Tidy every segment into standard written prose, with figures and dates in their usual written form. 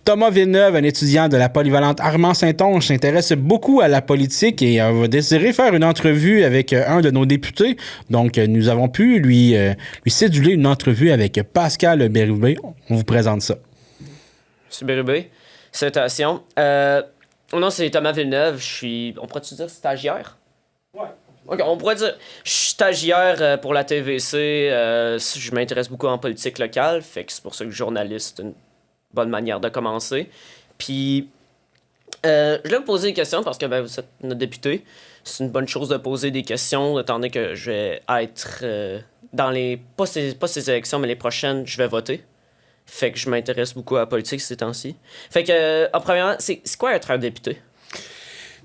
Thomas Villeneuve, un étudiant de la polyvalente Armand-Saint-Onge, s'intéresse beaucoup à la politique et va désirer faire une entrevue avec un de nos députés. Donc, nous avons pu lui céduler une entrevue avec Pascal Bérubé. On vous présente ça. Monsieur Bérubé, salutations. Mon nom, c'est Thomas Villeneuve. On pourrait-tu dire stagiaire? Ouais. OK, on pourrait dire... Je suis stagiaire pour la TVC. Je m'intéresse beaucoup en politique locale. Fait que c'est pour ça que journaliste, c'est une bonne manière de commencer. Puis, je voulais vous poser des questions parce que vous êtes notre député. C'est une bonne chose de poser des questions, étant donné que je vais être dans les... Pas ces élections, mais les prochaines, je vais voter. Fait que je m'intéresse beaucoup à la politique ces temps-ci. Fait que, en premièrement, c'est quoi être un député?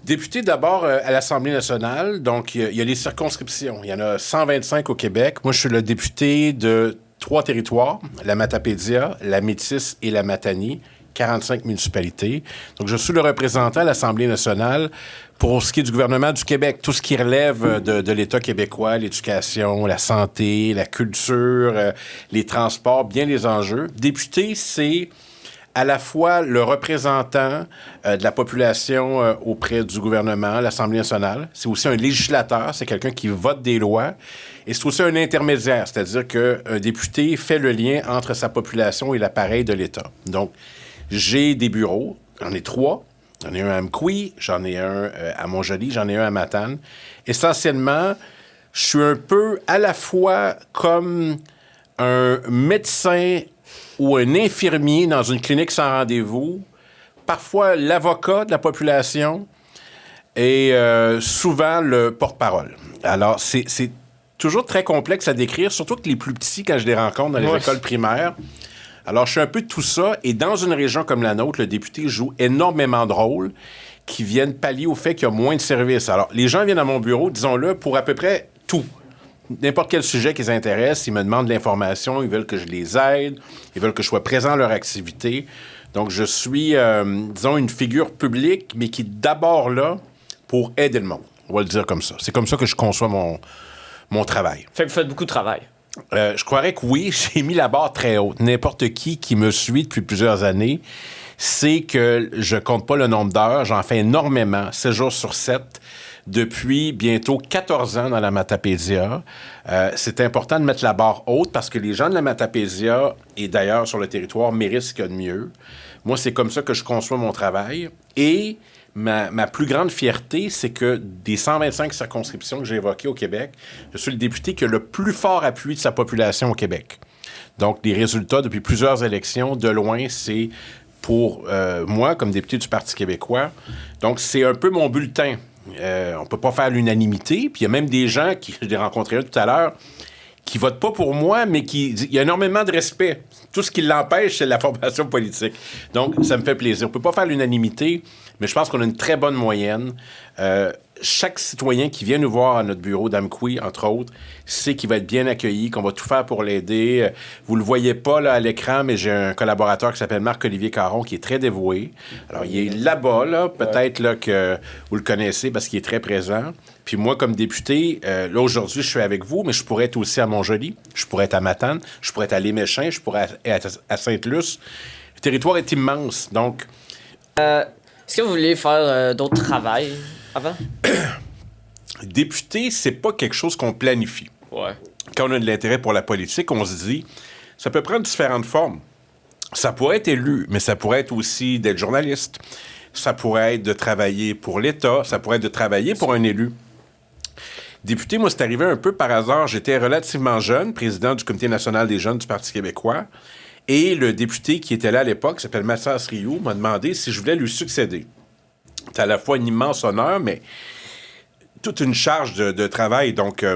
Député, d'abord, à l'Assemblée nationale. Donc, il y a les circonscriptions. Il y en a 125 au Québec. Moi, je suis le député de 3 territoires, la Matapédia, la Métis et la Matanie, 45 municipalités. Donc, je suis le représentant à l'Assemblée nationale pour ce qui est du gouvernement du Québec, tout ce qui relève de l'État québécois, l'éducation, la santé, la culture, les transports, bien les enjeux. Député, c'est à la fois le représentant de la population auprès du gouvernement, l'Assemblée nationale. C'est aussi un législateur, c'est quelqu'un qui vote des lois. Et c'est aussi un intermédiaire, c'est-à-dire qu'un député fait le lien entre sa population et l'appareil de l'État. Donc, j'ai des bureaux, j'en ai 3. J'en ai un à Amqui, j'en ai un à Montjoly, j'en ai un à Matane. Essentiellement, je suis un peu à la fois comme un médecin ou un infirmier dans une clinique sans rendez-vous, parfois l'avocat de la population et souvent le porte-parole. Alors, c'est toujours très complexe à décrire, surtout que les plus petits, quand je les rencontre dans les écoles primaires. Alors, je suis un peu de tout ça. Et dans une région comme la nôtre, le député joue énormément de rôles qui viennent pallier au fait qu'il y a moins de services. Alors, les gens viennent à mon bureau, disons-le, pour à peu près tout. N'importe quel sujet qui les intéresse, ils me demandent de l'information, ils veulent que je les aide, ils veulent que je sois présent à leur activité. Donc, je suis, disons, une figure publique, mais qui est d'abord là pour aider le monde. On va le dire comme ça. C'est comme ça que je conçois mon travail. Fait que vous faites beaucoup de travail. Je croirais que oui, j'ai mis la barre très haute. N'importe qui me suit depuis plusieurs années sait que je compte pas le nombre d'heures. J'en fais énormément, 7 jours sur 7, depuis bientôt 14 ans dans la Matapédia. C'est important de mettre la barre haute parce que les gens de la Matapédia et d'ailleurs sur le territoire méritent ce qu'il y a de mieux. Moi, c'est comme ça que je conçois mon travail. Et ma plus grande fierté, c'est que des 125 circonscriptions que j'ai évoquées au Québec, je suis le député qui a le plus fort appui de sa population au Québec. Donc, les résultats depuis plusieurs élections, de loin, c'est pour moi, comme député du Parti québécois. Donc, c'est un peu mon bulletin. On peut pas faire l'unanimité. Puis il y a même des gens, je les rencontrais tout à l'heure, qui votent pas pour moi, mais il y a énormément de respect. Tout ce qui l'empêche, c'est la formation politique. Donc, ça me fait plaisir. On peut pas faire l'unanimité, mais je pense qu'on a une très bonne moyenne. Chaque citoyen qui vient nous voir à notre bureau d'Amqui, entre autres, sait qu'il va être bien accueilli, qu'on va tout faire pour l'aider. Vous le voyez pas là, à l'écran, mais j'ai un collaborateur qui s'appelle Marc-Olivier Caron, qui est très dévoué. Alors, il est là-bas, là, peut-être là, que vous le connaissez parce qu'il est très présent. Puis moi, comme député, là, aujourd'hui, je suis avec vous, mais je pourrais être aussi à Montjoly, je pourrais être à Matane, je pourrais être à Léméchin, je pourrais être à Sainte-Luce. Le territoire est immense, donc... Est-ce que vous voulez faire d'autres travails avant? Député, c'est pas quelque chose qu'on planifie. Ouais. Quand on a de l'intérêt pour la politique, on se dit, ça peut prendre différentes formes. Ça pourrait être élu, mais ça pourrait être aussi d'être journaliste. Ça pourrait être de travailler pour l'État. Ça pourrait être de travailler pour un élu. Député, moi, c'est arrivé un peu par hasard. J'étais relativement jeune, président du Comité national des jeunes du Parti québécois. Et le député qui était là à l'époque, qui s'appelle Mathias Rioux, m'a demandé si je voulais lui succéder. C'est à la fois un immense honneur, mais toute une charge de travail. Donc,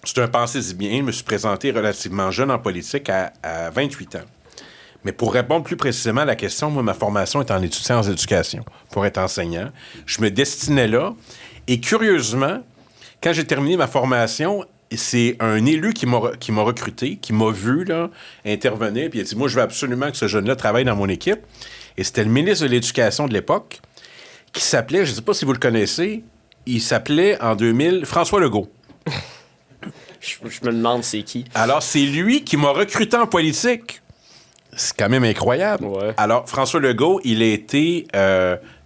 c'est un pensez-y bien. Je me suis présenté relativement jeune en politique à 28 ans. Mais pour répondre plus précisément à la question, moi, ma formation est en études sciences d'éducation pour être enseignant. Je me destinais là. Et curieusement, quand j'ai terminé ma formation, c'est un élu qui m'a recruté, qui m'a vu là, intervenir, puis il a dit « Moi, je veux absolument que ce jeune-là travaille dans mon équipe. » Et c'était le ministre de l'Éducation de l'époque qui s'appelait, je ne sais pas si vous le connaissez, il s'appelait en 2000 François Legault. Je me demande c'est qui. Alors, c'est lui qui m'a recruté en politique. C'est quand même incroyable. Ouais. Alors, François Legault, il a été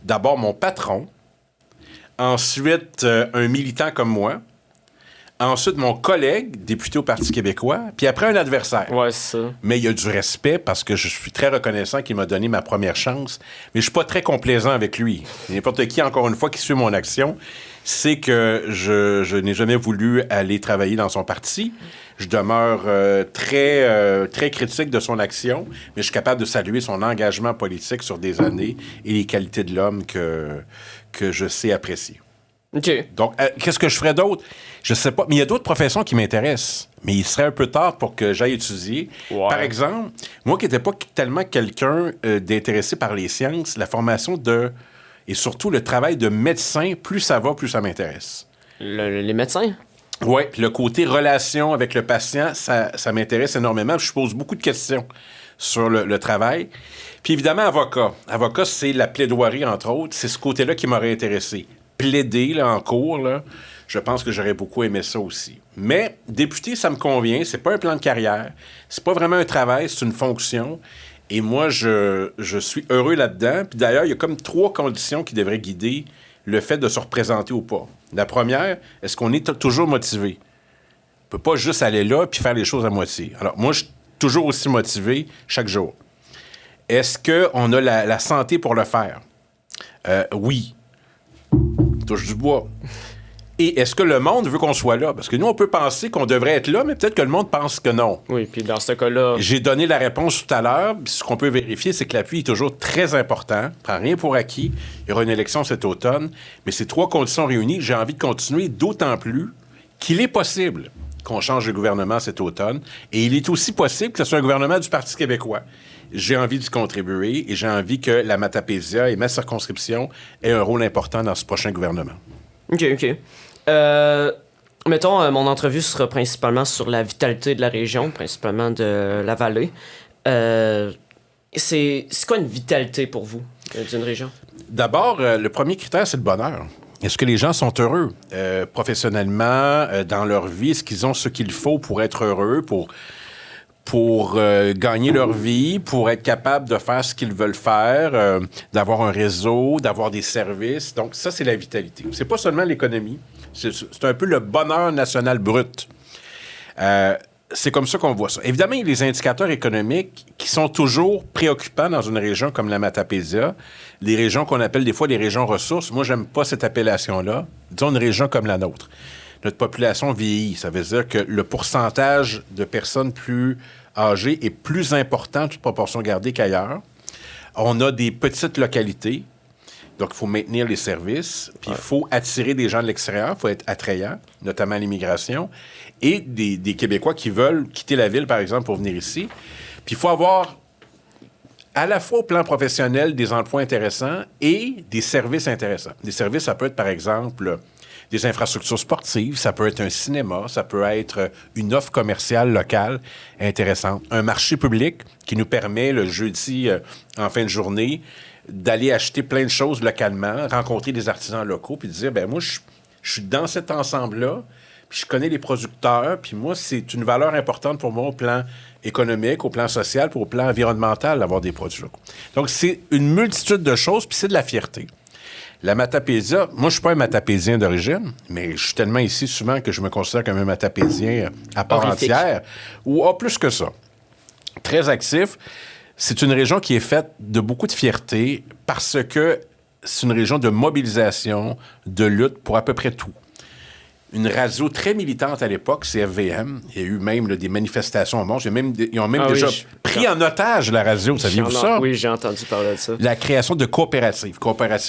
d'abord mon patron, ensuite un militant comme moi, ensuite mon collègue, député au Parti québécois, puis après un adversaire. Ouais, c'est ça. Mais il y a du respect parce que je suis très reconnaissant qu'il m'a donné ma première chance. Mais je suis pas très complaisant avec lui. N'importe qui, encore une fois, qui suit mon action, sait que je n'ai jamais voulu aller travailler dans son parti. Je demeure très critique de son action, mais je suis capable de saluer son engagement politique sur des années et les qualités de l'homme que je sais apprécier. OK. Donc, qu'est-ce que je ferais d'autre? Je sais pas. Mais il y a d'autres professions qui m'intéressent. Mais il serait un peu tard pour que j'aille étudier. Ouais. Par exemple, moi qui n'étais pas tellement quelqu'un d'intéressé par les sciences, la formation et surtout le travail de médecin, plus ça va, plus ça m'intéresse. Les médecins? Oui, puis le côté relation avec le patient, ça m'intéresse énormément. Je pose beaucoup de questions sur le travail. Puis évidemment, avocat. Avocat, c'est la plaidoirie, entre autres. C'est ce côté-là qui m'aurait intéressé. Plaider là, en cours, là, je pense que j'aurais beaucoup aimé ça aussi. Mais député, ça me convient. C'est pas un plan de carrière. C'est pas vraiment un travail, c'est une fonction. Et moi, je suis heureux là-dedans. Puis d'ailleurs, il y a comme 3 conditions qui devraient guider le fait de se représenter ou pas. La première, est-ce qu'on est toujours motivé? On peut pas juste aller là puis faire les choses à moitié. Alors, moi, je suis toujours aussi motivé chaque jour. Est-ce qu'on a la santé pour le faire? Oui. Touche du bois. Et est-ce que le monde veut qu'on soit là? Parce que nous, on peut penser qu'on devrait être là, mais peut-être que le monde pense que non. Oui, puis dans ce cas-là... J'ai donné la réponse tout à l'heure. Ce qu'on peut vérifier, c'est que l'appui est toujours très important. Prends rien pour acquis. Il y aura une élection cet automne. Mais ces 3 conditions réunies, j'ai envie de continuer, d'autant plus qu'il est possible qu'on change de gouvernement cet automne. Et il est aussi possible que ce soit un gouvernement du Parti québécois. J'ai envie d'y contribuer et j'ai envie que la Matapédia et ma circonscription aient un rôle important dans ce prochain gouvernement. OK. Mettons, mon entrevue sera principalement sur la vitalité de la région, principalement de la vallée. C'est quoi une vitalité pour vous d'une région? D'abord, le premier critère, c'est le bonheur. Est-ce que les gens sont heureux professionnellement, dans leur vie? Est-ce qu'ils ont ce qu'il faut pour être heureux, pour gagner leur vie, pour être capable de faire ce qu'ils veulent faire, d'avoir un réseau, d'avoir des services. Donc, ça, c'est la vitalité. C'est pas seulement l'économie. C'est un peu le bonheur national brut. C'est comme ça qu'on voit ça. Évidemment, il y a les indicateurs économiques qui sont toujours préoccupants dans une région comme la Matapédia, des régions qu'on appelle des fois les régions ressources. Moi, j'aime pas cette appellation-là. Disons une région comme la nôtre. Notre population vieillit. Ça veut dire que le pourcentage de personnes plus âgées est plus important, toute proportion gardée, qu'ailleurs. On a des petites localités, donc il faut maintenir les services, puis il faut attirer des gens de l'extérieur, il faut être attrayant, notamment l'immigration, et des Québécois qui veulent quitter la ville, par exemple, pour venir ici. Puis il faut avoir, à la fois au plan professionnel, des emplois intéressants et des services intéressants. Des services, ça peut être, par exemple, des infrastructures sportives, ça peut être un cinéma, ça peut être une offre commerciale locale intéressante. Un marché public qui nous permet, le jeudi en fin de journée, d'aller acheter plein de choses localement, rencontrer des artisans locaux, puis de dire, ben moi, je suis dans cet ensemble-là, puis je connais les producteurs, puis moi, c'est une valeur importante pour moi au plan économique, au plan social, puis au plan environnemental d'avoir des produits locaux. Donc, c'est une multitude de choses, puis c'est de la fierté. La Matapédia, moi, je suis pas un Matapédien d'origine, mais je suis tellement ici souvent que je me considère comme un Matapédien à part entière, ou plus que ça. Très actif. C'est une région qui est faite de beaucoup de fierté parce que c'est une région de mobilisation, de lutte pour à peu près tout. Une radio très militante à l'époque, c'est FVM. Il y a eu même des manifestations au monde. Ils ont même déjà pris en otage la radio. Saviez-vous ça? Oui, j'ai entendu parler de ça. La création de coopératives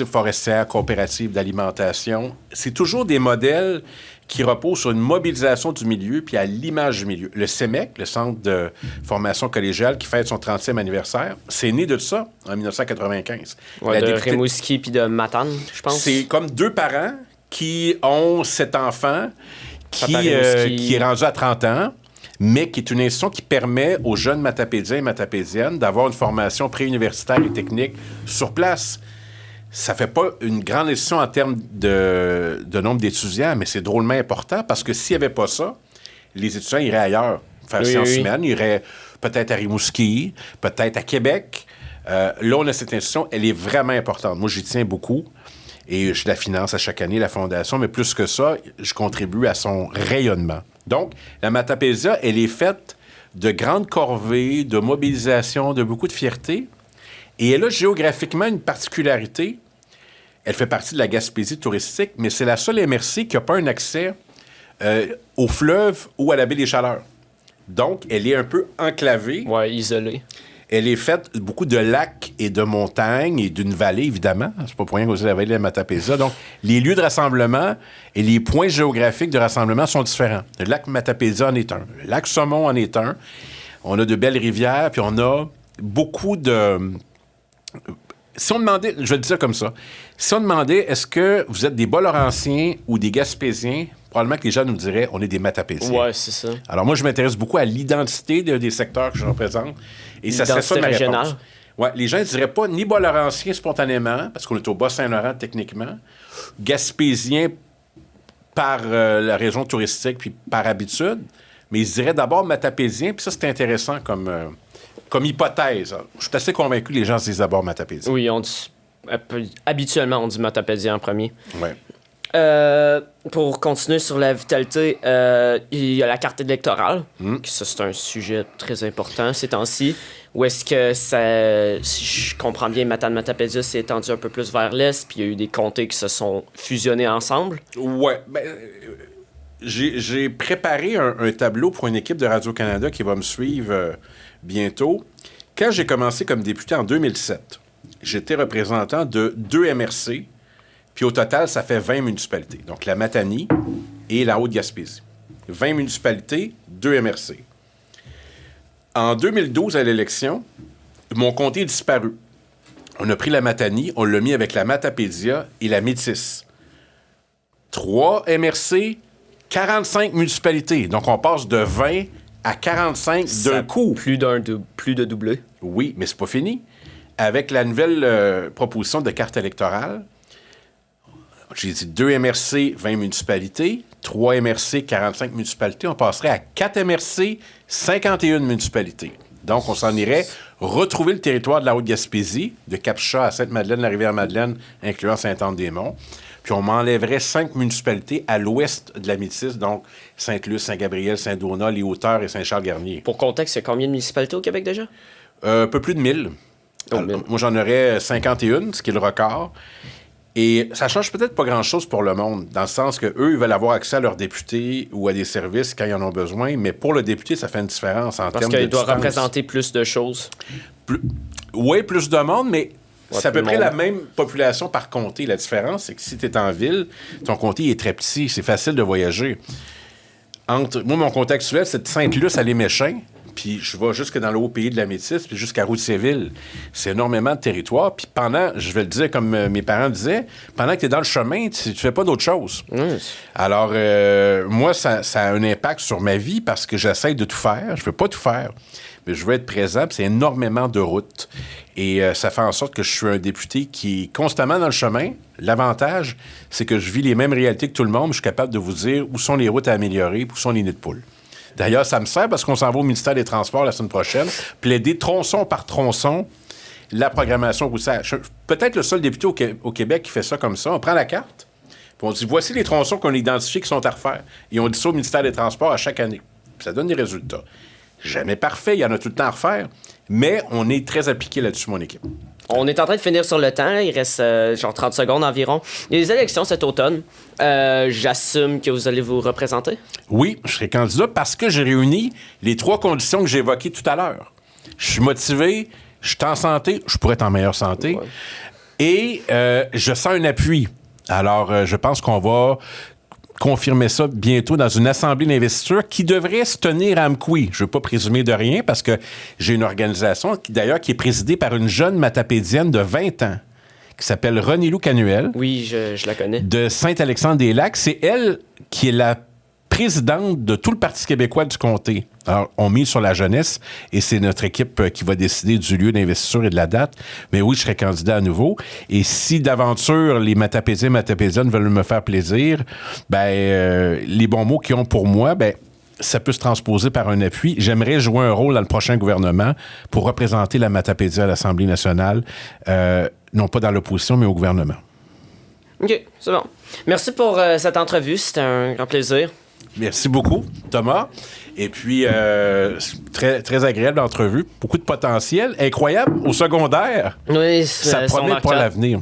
forestières, coopératives d'alimentation. C'est toujours des modèles qui reposent sur une mobilisation du milieu puis à l'image du milieu. Le CEMEC, le Centre de formation collégiale qui fête son 30e anniversaire, c'est né de ça en 1995. Ouais, de Rimouski puis de Matane, je pense. C'est comme 2 parents qui ont cet enfant qui est rendu à 30 ans, mais qui est une institution qui permet aux jeunes Matapédiens et Matapédiennes d'avoir une formation préuniversitaire et technique sur place. Ça fait pas une grande institution en termes de nombre d'étudiants, mais c'est drôlement important parce que s'il n'y avait pas ça, les étudiants iraient ailleurs. faire sciences humaines. Il irait peut-être à Rimouski, peut-être à Québec. Là, on a cette institution, elle est vraiment importante. Moi, j'y tiens beaucoup. Et je la finance à chaque année, la Fondation. Mais plus que ça, je contribue à son rayonnement. Donc, la Matapédia, elle est faite de grandes corvées, de mobilisation, de beaucoup de fierté. Et elle a géographiquement une particularité. Elle fait partie de la Gaspésie touristique, mais c'est la seule MRC qui n'a pas un accès au fleuve ou à la baie des Chaleurs. Donc, elle est un peu enclavée. Ouais, isolée. Elle est faite beaucoup de lacs et de montagnes et d'une vallée, évidemment. C'est pas pour rien que vous avez la vallée de la Matapédia. Donc, les lieux de rassemblement et les points géographiques de rassemblement sont différents. Le lac Matapédia en est un. Le lac Saumon en est un. On a de belles rivières, puis on a beaucoup de... Si on demandait, je vais le dire comme ça, si on demandait est-ce que vous êtes des Bas-Laurentiens ou des Gaspésiens, probablement que les gens nous diraient on est des Matapésiens. Ouais, c'est ça. Alors moi, je m'intéresse beaucoup à l'identité des secteurs que je représente. Et ça serait ça ma réponse. Ouais, les gens ne diraient pas ni Bas-Laurentiens spontanément, parce qu'on est au Bas-Saint-Laurent techniquement, Gaspésiens par la région touristique puis par habitude, mais ils diraient d'abord Matapésiens, puis ça, c'est intéressant comme hypothèse. Je suis assez convaincu que les gens se disent d'abord Matapédia. Oui, habituellement, on dit Matapédia en premier. Oui. Pour continuer sur la vitalité, il y a la carte électorale. Ça, c'est un sujet très important ces temps-ci. Où est-ce que ça... Si je comprends bien, Matapédia s'est étendu un peu plus vers l'est, puis il y a eu des comtés qui se sont fusionnés ensemble. Oui. J'ai préparé un tableau pour une équipe de Radio-Canada qui va me suivre bientôt. Quand j'ai commencé comme député en 2007, j'étais représentant de 2 MRC, puis au total, ça fait 20 municipalités. Donc, la Matanie et la Haute-Gaspésie. 20 municipalités, 2 MRC. En 2012, à l'élection, mon comté est disparu. On a pris la Matanie, on l'a mis avec la Matapédia et la Métis. 3 MRC, 45 municipalités. Donc, on passe de 20 à 45 d'un coup. Plus de doublé. Oui, mais c'est pas fini. Avec la nouvelle proposition de carte électorale, j'ai dit 2 MRC, 20 municipalités, 3 MRC, 45 municipalités. On passerait à 4 MRC, 51 municipalités. Donc, on s'en irait retrouver le territoire de la Haute-Gaspésie, de Cap-Chat à Sainte-Madeleine, la Rivière-Madeleine, incluant Saint-Anne-des-Monts. Puis on m'enlèverait 5 municipalités à l'ouest de la Métis, donc Sainte-Luce, Saint-Gabriel, Saint-Donat, Les Hauteurs et Saint-Charles-Garnier. Pour contexte, il y a combien de municipalités au Québec déjà? Un peu plus de 1000. Moi, j'en aurais 51, ce qui est le record. Et ça change peut-être pas grand-chose pour le monde, dans le sens qu'eux, ils veulent avoir accès à leurs députés ou à des services quand ils en ont besoin, mais pour le député, ça fait une différence en termes de Parce qu'il doit distance. représenter plus de choses. Oui, plus de monde, mais c'est à peu près monde. la même population par comté. La différence, c'est que si tu es en ville, ton comté est très petit, c'est facile de voyager. Moi, mon comté actuel, c'est de Sainte-Luce à Les-Méchins, puis je vais jusque dans le haut pays de la Métis, puis jusqu'à Roussilleville. C'est énormément de territoire. Puis pendant, je vais le dire comme mes parents disaient, pendant que tu es dans le chemin, tu fais pas d'autre chose. Alors, moi, ça a un impact sur ma vie parce que j'essaie de tout faire. Je veux pas tout faire, mais je veux être présent. Puis c'est énormément de routes. Et ça fait en sorte que je suis un député qui est constamment dans le chemin. L'avantage, c'est que je vis les mêmes réalités que tout le monde. Je suis capable de vous dire où sont les routes à améliorer, où sont les nids de poules. D'ailleurs, ça me sert parce qu'on s'en va au ministère des Transports la semaine prochaine, plaider tronçon par tronçon la programmation routière. Je suis peut-être le seul député au Québec qui fait ça comme ça. On prend la carte, puis on dit voici les tronçons qu'on a identifiés qui sont à refaire. Et on dit ça au ministère des Transports à chaque année. Puis ça donne des résultats. Jamais parfait, il y en a tout le temps à refaire, mais on est très appliqué là-dessus, mon équipe. On est en train de finir sur le temps. Il reste genre 30 secondes environ. Il y a des élections cet automne. J'assume que vous allez vous représenter. Oui, je serai candidat parce que j'ai réuni les 3 conditions que j'ai évoquées tout à l'heure. Je suis motivé, je suis en santé, je pourrais être en meilleure santé, et je sens un appui. Alors, je pense qu'on va confirmer ça bientôt dans une assemblée d'investiture qui devrait se tenir à Amqui. Je ne veux pas présumer de rien parce que j'ai une organisation qui est présidée par une jeune matapédienne de 20 ans qui s'appelle Renilou Canuel. Oui, je la connais. De Saint-Alexandre-des-Lacs. C'est elle qui est la présidente de tout le Parti québécois du comté. Alors, on mise sur la jeunesse et c'est notre équipe qui va décider du lieu d'investiture et de la date. Mais oui, je serai candidat à nouveau. Et si d'aventure les Matapédiens et Matapédiennes veulent me faire plaisir, les bons mots qu'ils ont pour moi, ça peut se transposer par un appui. J'aimerais jouer un rôle dans le prochain gouvernement pour représenter la Matapédia à l'Assemblée nationale, non pas dans l'opposition, mais au gouvernement. OK, c'est bon. Merci pour cette entrevue. C'était un grand plaisir. Merci beaucoup, Thomas. Et puis, très, très agréable entrevue. Beaucoup de potentiel. Incroyable. Au secondaire, Oui, ça promet pour l'avenir.